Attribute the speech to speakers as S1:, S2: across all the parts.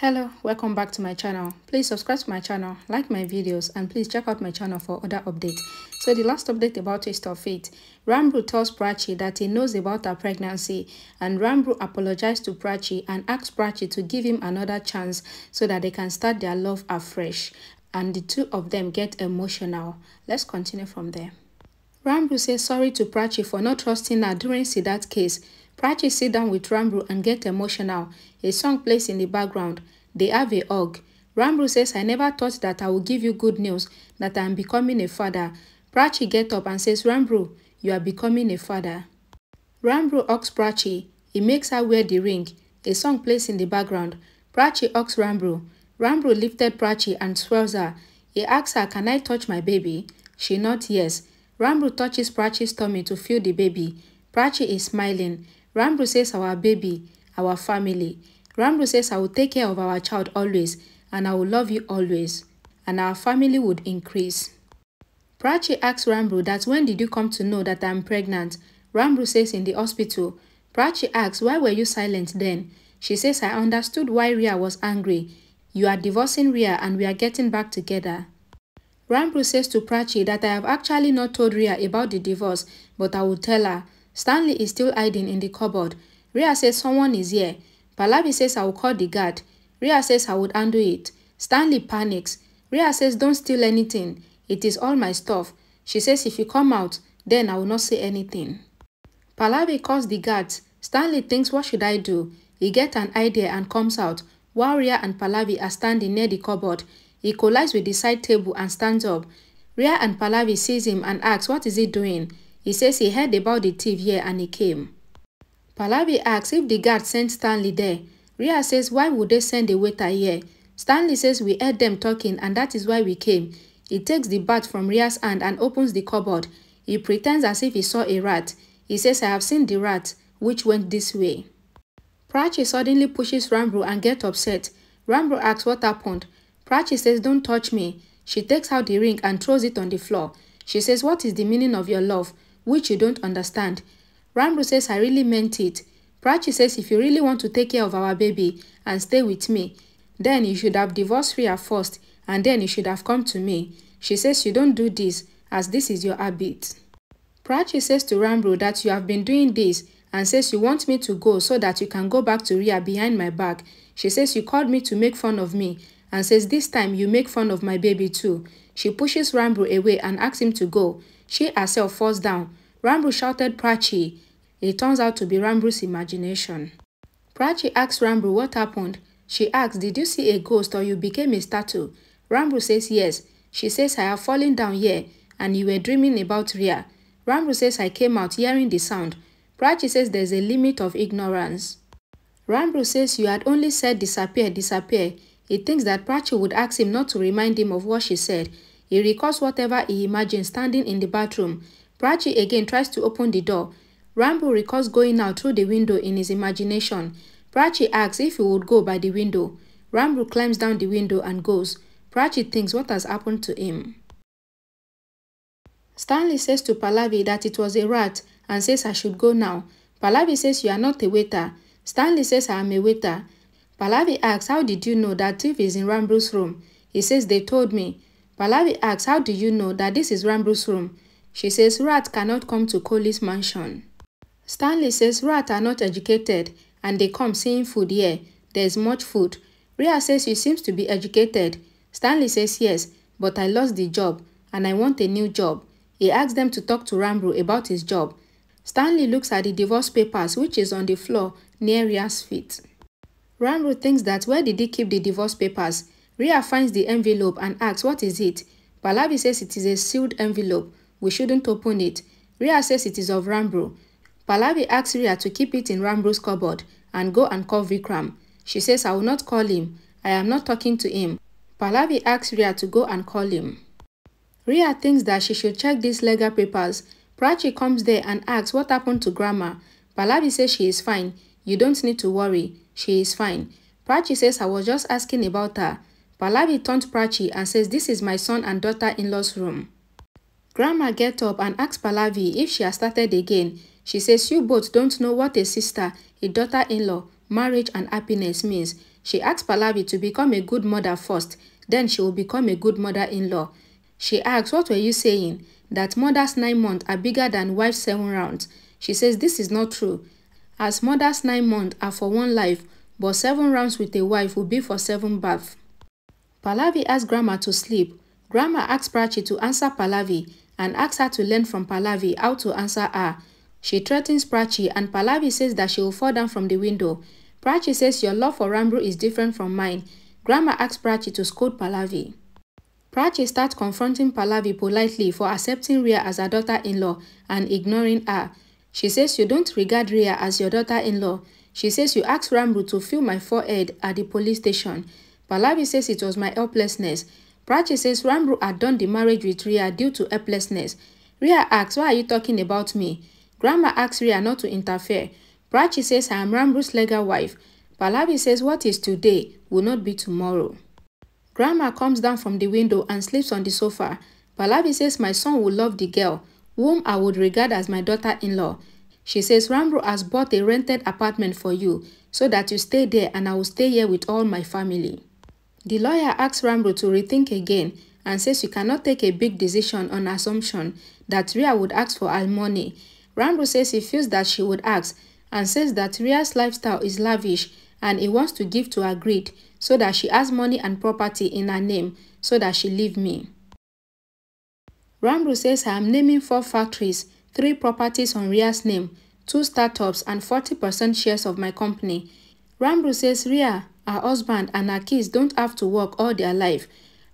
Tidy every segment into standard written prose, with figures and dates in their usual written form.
S1: Hello, welcome back to my channel. Please subscribe to my channel, like my videos, and please check out my channel for other updates. So the last update about Twist of Fate, Ranbir tells Prachi that he knows about her pregnancy, and Ranbir apologized to Prachi and asked Prachi to give him another chance so that they can start their love afresh, and the two of them get emotional. Let's continue from there. Ranbir says sorry to Prachi for not trusting her during Siddharth's case. Prachi sit down with Ranbir and get emotional. A song plays in the background. They have a hug. Ranbir says, I never thought that I would give you good news, that I am becoming a father. Prachi get up and says, Ranbir, you are becoming a father. Ranbir hugs Prachi. He makes her wear the ring. A song plays in the background. Prachi hugs Ranbir. Ranbir lifted Prachi and swells her. He asks her, can I touch my baby? She nods yes. Ranbir touches Prachi's tummy to feel the baby. Prachi is smiling. Ranbir says, our baby, our family. Ranbir says, I will take care of our child always, and I will love you always, and our family would increase. Prachi asks Ranbir that when did you come to know that I am pregnant? Ranbir says, in the hospital. Prachi asks, why were you silent then? She says, I understood why Rhea was angry. You are divorcing Rhea and we are getting back together. Ranbir says to Prachi that I have actually not told Rhea about the divorce, but I will tell her. Stanley is still hiding in the cupboard. Rhea says someone is here. Pallavi says I will call the guard. Rhea says I would undo it. Stanley panics. Rhea says don't steal anything. It is all my stuff. She says if you come out, then I will not say anything. Pallavi calls the guards. Stanley thinks what should I do? He gets an idea and comes out. While Rhea and Pallavi are standing near the cupboard, he collides with the side table and stands up. Rhea and Pallavi sees him and asks what is he doing? He says he heard about the thief here and he came. Pallavi asks if the guard sent Stanley there. Rhea says why would they send a waiter here? Stanley says we heard them talking and that is why we came. He takes the bat from Rhea's hand and opens the cupboard. He pretends as if he saw a rat. He says I have seen the rat, which went this way. Prachi suddenly pushes Ranbir and gets upset. Ranbir asks what happened. Prachi says don't touch me. She takes out the ring and throws it on the floor. She says what is the meaning of your love, which you don't understand. Ranbir says I really meant it. Prachi says if you really want to take care of our baby and stay with me, then you should have divorced Rhea first and then you should have come to me. She says you don't do this as this is your habit. Prachi says to Ranbir that you have been doing this and says you want me to go so that you can go back to Rhea behind my back. She says you called me to make fun of me and says this time you make fun of my baby too. She pushes Ranbir away and asks him to go. She herself falls down. Ranbir shouted Prachi. It turns out to be Ranbir's imagination. Prachi asks Ranbir what happened. She asks, did you see a ghost or you became a statue? Ranbir says yes. She says I have fallen down here and you were dreaming about Rhea. Ranbir says I came out hearing the sound. Prachi says there's a limit of ignorance. Ranbir says you had only said disappear, disappear. He thinks that Prachi would ask him not to remind him of what she said. He recalls whatever he imagined standing in the bathroom. Prachi again tries to open the door. Ranbir recalls going out through the window in his imagination. Prachi asks if he would go by the window. Ranbir climbs down the window and goes. Prachi thinks what has happened to him. Stanley says to Pallavi that it was a rat and says I should go now. Pallavi says you are not a waiter. Stanley says I am a waiter. Pallavi asks how did you know that thief is in Ranbir's room? He says they told me. Pallavi asks how do you know that this is Ranbir's room? She says rats cannot come to Kohli's mansion. Stanley says rats are not educated and they come seeing food here. There is much food. Rhea says you seem to be educated. Stanley says yes, but I lost the job and I want a new job. He asks them to talk to Ranbir about his job. Stanley looks at the divorce papers which is on the floor near Rhea's feet. Ranbir thinks that where did he keep the divorce papers? Rhea finds the envelope and asks what is it? Pallavi says it is a sealed envelope. We shouldn't open it. Rhea says it is of Ranbir. Pallavi asks Rhea to keep it in Ranbir's cupboard and go and call Vikram. She says I will not call him. I am not talking to him. Pallavi asks Rhea to go and call him. Rhea thinks that she should check these legal papers. Prachi comes there and asks what happened to Grandma. Pallavi says she is fine. You don't need to worry. She is fine. Prachi says I was just asking about her. Pallavi turns Prachi and says this is my son and daughter-in-law's room. Grandma gets up and asks Pallavi if she has started again. She says you both don't know what a sister, a daughter-in-law, marriage and happiness means. She asks Pallavi to become a good mother first, then she will become a good mother-in-law. She asks, what were you saying? That mother's 9 months are bigger than wife's 7 rounds. She says this is not true, as mother's 9 months are for 1 life, but 7 rounds with a wife will be for 7 births. Pallavi asks Grandma to sleep. Grandma asks Prachi to answer Pallavi and asks her to learn from Pallavi how to answer her. She threatens Prachi and Pallavi says that she will fall down from the window. Prachi says your love for Ranbir is different from mine. Grandma asks Prachi to scold Pallavi. Prachi starts confronting Pallavi politely for accepting Rhea as her daughter-in-law and ignoring her. She says you don't regard Rhea as your daughter-in-law. She says you asked Ranbir to feel my forehead at the police station. Pallavi says it was my helplessness. Prachi says Ranbir had done the marriage with Rhea due to helplessness. Rhea asks, why are you talking about me? Grandma asks Rhea not to interfere. Prachi says I am Ranbir's legal wife. Pallavi says what is today will not be tomorrow. Grandma comes down from the window and sleeps on the sofa. Pallavi says my son will love the girl, whom I would regard as my daughter-in-law. She says Ranbir has bought a rented apartment for you so that you stay there and I will stay here with all my family. The lawyer asks Ranbir to rethink again and says you cannot take a big decision on assumption that Rhea would ask for alimony. Ranbir says he feels that she would ask and says that Rhea's lifestyle is lavish and he wants to give to her greed so that she has money and property in her name so that she leave me. Ranbir says I am naming 4 factories, 3 properties on Rhea's name, 2 startups and 40% shares of my company. Ranbir says Rhea, her husband and her kids don't have to work all their life.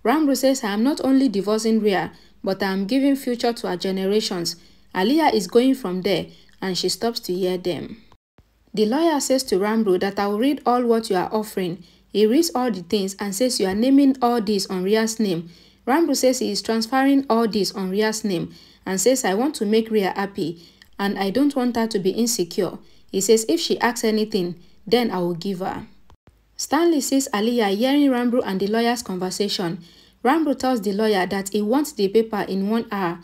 S1: Ranbir says I am not only divorcing Rhea, but I am giving future to her generations. Aliyah is going from there and she stops to hear them. The lawyer says to Ranbir that I will read all what you are offering. He reads all the things and says you are naming all this on Rhea's name. Ranbir says he is transferring all this on Rhea's name and says I want to make Rhea happy and I don't want her to be insecure. He says if she asks anything, then I will give her. Stanley sees Aliyah hearing Ranbir and the lawyer's conversation. Ranbir tells the lawyer that he wants the paper in 1 hour.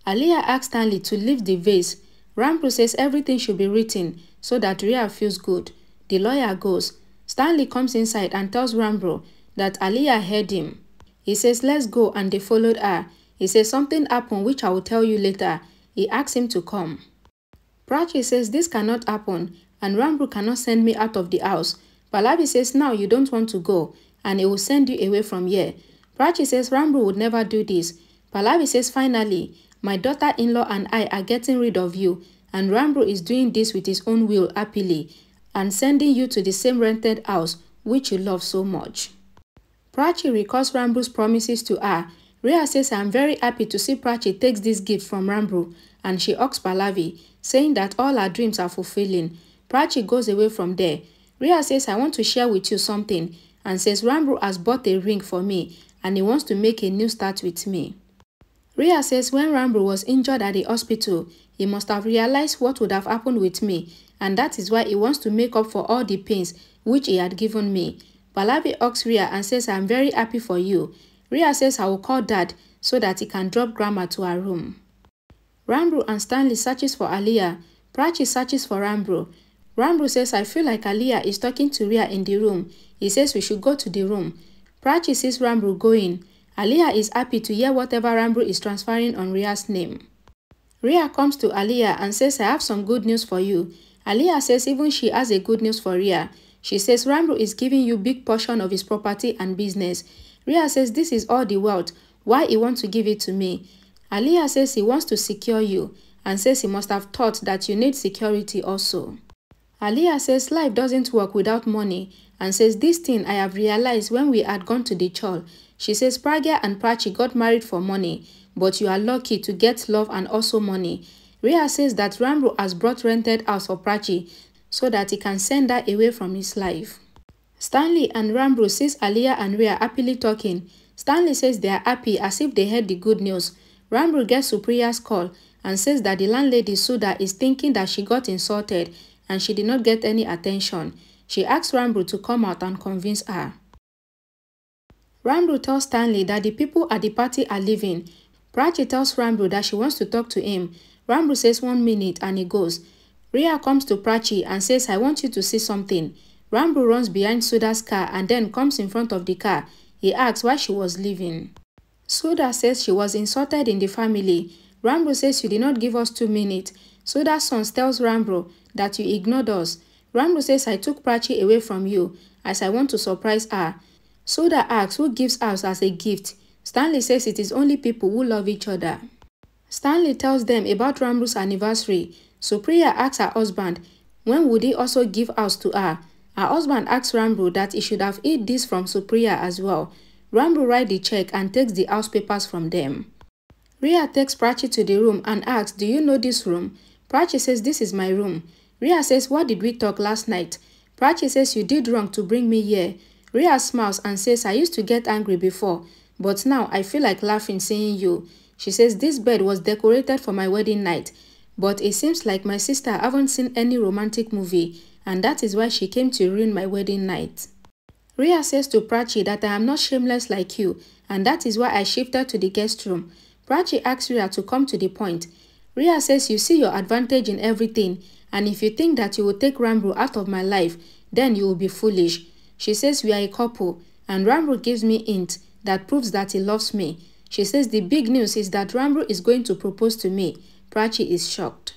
S1: Aliyah asks Stanley to leave the vase. Ranbir says everything should be written so that Rhea feels good. The lawyer goes. Stanley comes inside and tells Ranbir that Aliyah heard him. He says let's go and they followed her. He says something happened which I will tell you later. He asks him to come. Prachi says this cannot happen and Ranbir cannot send me out of the house. Pallavi says now you don't want to go and he will send you away from here. Prachi says Ranbir would never do this. Pallavi says finally, my daughter-in-law and I are getting rid of you and Ranbir is doing this with his own will happily and sending you to the same rented house which you love so much. Prachi recalls Ranbir's promises to her. Rhea says I am very happy to see Prachi takes this gift from Ranbir and she asks Pallavi, saying that all her dreams are fulfilling. Prachi goes away from there. Rhea says I want to share with you something and says Ranbir has bought a ring for me and he wants to make a new start with me. Rhea says when Ranbir was injured at the hospital, he must have realized what would have happened with me and that is why he wants to make up for all the pains which he had given me. Pallavi asks Rhea and says I am very happy for you. Rhea says I will call Dad so that he can drop Grandma to her room. Ranbir and Stanley searches for Aliyah. Prachi searches for Ranbir. Ranbir says I feel like Aliyah is talking to Rhea in the room. He says we should go to the room. Prachi sees Ranbir going. Aliyah is happy to hear whatever Ranbir is transferring on Rhea's name. Rhea comes to Aliyah and says I have some good news for you. Aliyah says even she has a good news for Rhea. She says Ranbir is giving you big portion of his property and business. Rhea says this is all the wealth. Why he wants to give it to me? Aliyah says he wants to secure you and says he must have thought that you need security also. Aliyah says life doesn't work without money and says this thing I have realized when we had gone to the church. She says Pragya and Prachi got married for money, but you are lucky to get love and also money. Rhea says that Ranbir has brought rented house for Prachi so that he can send her away from his life. Stanley and Ranbir sees Aliyah and Rhea happily talking. Stanley says they are happy as if they heard the good news. Ranbir gets Supriya's call and says that the landlady Sudha is thinking that she got insulted and she did not get any attention. She asks Ranbir to come out and convince her. Ranbir tells Stanley that the people at the party are leaving. Prachi tells Ranbir that she wants to talk to him. Ranbir says 1 minute and he goes. Rhea comes to Prachi and says I want you to see something. Ranbir runs behind Suda's car and then comes in front of the car. He asks why she was leaving. Suda says she was insulted in the family. Ranbir says you did not give us 2 minutes. Suda's son tells Ranbir that you ignored us. Ranbir says I took Prachi away from you as I want to surprise her. Suda asks who gives us as a gift. Stanley says it is only people who love each other. Stanley tells them about Ranbir's anniversary. Supriya asks her husband when would he also give house to her. Her husband asks Ranbir that he should have eaten this from Supriya as well. Ranbir writes the check and takes the house papers from them. Rhea takes Prachi to the room and asks, do you know this room? Prachi says this is my room. Rhea says what did we talk last night? Prachi says you did wrong to bring me here. Rhea smiles and says I used to get angry before, but now I feel like laughing seeing you. She says this bed was decorated for my wedding night, but it seems like my sister haven't seen any romantic movie and that is why she came to ruin my wedding night. Rhea says to Prachi that I am not shameless like you and that is why I shifted to the guest room. Prachi asks Rhea to come to the point. Rhea says you see your advantage in everything and if you think that you will take Ranbir out of my life, then you will be foolish. She says we are a couple and Ranbir gives me a hint that proves that he loves me. She says the big news is that Ranbir is going to propose to me. Prachi is shocked.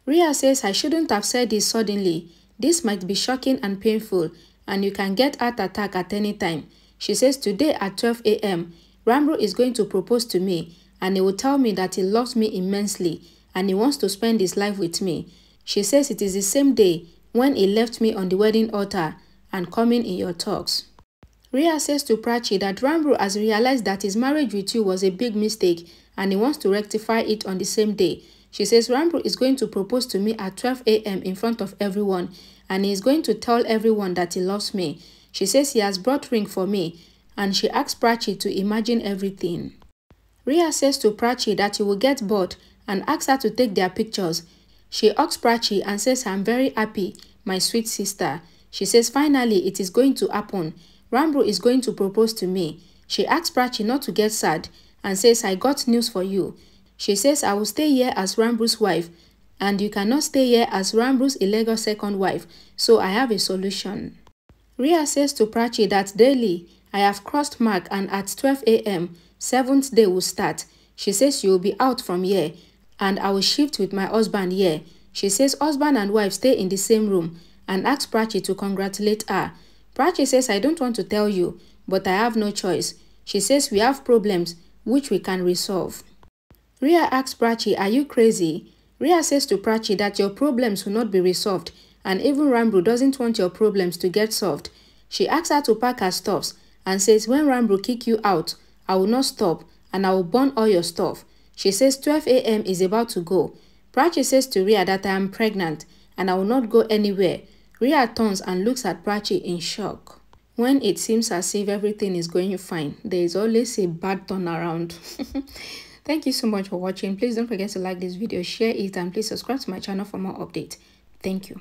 S1: Rhea says I shouldn't have said this suddenly. This might be shocking and painful and you can get heart attack at any time. She says today at 12 a.m. Ranbir is going to propose to me and he will tell me that he loves me immensely and he wants to spend his life with me. She says it is the same day when he left me on the wedding altar and coming in your talks. Rhea says to Prachi that Ranbir has realized that his marriage with you was a big mistake and he wants to rectify it on the same day. She says Ranbir is going to propose to me at 12 a.m. in front of everyone and he is going to tell everyone that he loves me. She says he has brought ring for me and she asks Prachi to imagine everything. Rhea says to Prachi that he will get bored and asks her to take their pictures. She hugs Prachi and says I am very happy, my sweet sister. She says finally it is going to happen. Ranbir is going to propose to me. She asks Prachi not to get sad and says I got news for you. She says I will stay here as Ranbir's wife and you cannot stay here as Ranbir's illegal second wife, so I have a solution. Rhea says to Prachi that daily I have crossed mark and at 12 a.m. 7th day will start. She says you will be out from here and I will shift with my husband here. She says husband and wife stay in the same room and asks Prachi to congratulate her. Prachi says I don't want to tell you, but I have no choice. She says we have problems which we can resolve. Rhea asks Prachi, are you crazy? Rhea says to Prachi that your problems will not be resolved and even Ranbir doesn't want your problems to get solved. She asks her to pack her stuffs and says when Ranbir kick you out, I will not stop and I will burn all your stuff. She says 12 a.m. is about to go. Prachi says to Rhea that I am pregnant and I will not go anywhere. Rhea turns and looks at Prachi in shock. When it seems as if everything is going fine, there is always a bad turnaround. Thank you so much for watching. Please don't forget to like this video, share it, and please subscribe to my channel for more updates. Thank you.